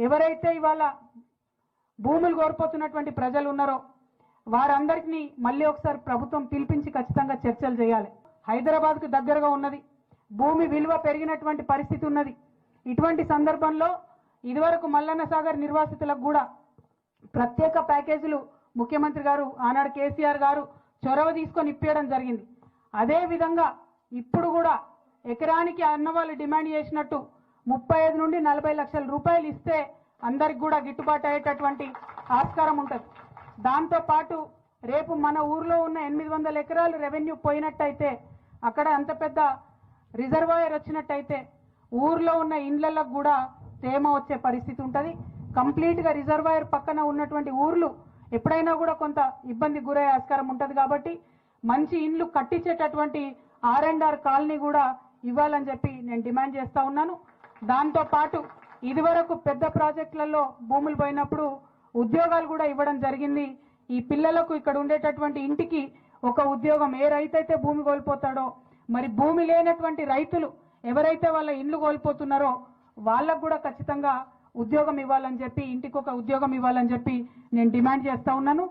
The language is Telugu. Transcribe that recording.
ఎవరైతే ఇవాళ భూములు కోల్పోతున్నటువంటి ప్రజలు ఉన్నారో వారందరికీ మళ్ళీ ఒకసారి ప్రభుత్వం పిలిపించి ఖచ్చితంగా చర్చలు చేయాలి. హైదరాబాద్కు దగ్గరగా ఉన్నది, భూమి విలువ పెరిగినటువంటి పరిస్థితి ఉన్నది. ఇటువంటి సందర్భంలో ఇదివరకు మల్లన్న సాగర్ నిర్వాసితులకు కూడా ప్రత్యేక ప్యాకేజీలు ముఖ్యమంత్రి గారు ఆనాడు కేసీఆర్ గారు చొరవ తీసుకొని ఇప్పించడం జరిగింది. అదే విధంగా ఇప్పుడు కూడా ఎకరానికి అన్నవాళ్ళు డిమాండ్ చేసినట్టు 35 నుండి 40 లక్షల రూపాయలు ఇస్తే అందరికి కూడా గిట్టుబాటు అయ్యేటటువంటి ఆస్కారం ఉంటుంది. దాంతో పాటు రేపు మన ఊర్లో ఉన్న 800 ఎకరాలు రెవెన్యూ పోయినట్టయితే, అక్కడ అంత పెద్ద రిజర్వాయర్ వచ్చినట్టయితే ఊర్లో ఉన్న ఇండ్లకు కూడా తేమ వచ్చే పరిస్థితి ఉంటుంది. కంప్లీట్గా రిజర్వాయర్ పక్కన ఉన్నటువంటి ఊర్లు ఎప్పుడైనా కూడా కొంత ఇబ్బంది గురయ్యే ఆస్కారం ఉంటుంది. కాబట్టి మంచి ఇండ్లు కట్టించేటటువంటి R&R కాలనీ కూడా ఇవ్వాలని చెప్పి నేను డిమాండ్ చేస్తా ఉన్నాను. దాంతో పాటు ఇదివరకు పెద్ద ప్రాజెక్టులలో భూములు పోయినప్పుడు ఉద్యోగాలు కూడా ఇవ్వడం జరిగింది. ఈ పిల్లలకు ఇక్కడ ఉండేటటువంటి ఇంటికి ఒక ఉద్యోగం, ఏ రైతు అయితే భూమి కోల్పోతాడో, మరి భూమి లేనటువంటి రైతులు ఎవరైతే వాళ్ళ ఇండ్లు కోల్పోతున్నారో వాళ్ళకు కూడా ఖచ్చితంగా ఉద్యోగం ఇవ్వాలని చెప్పి, ఇంటికి ఒక ఉద్యోగం ఇవ్వాలని చెప్పి నేను డిమాండ్ చేస్తా ఉన్నాను.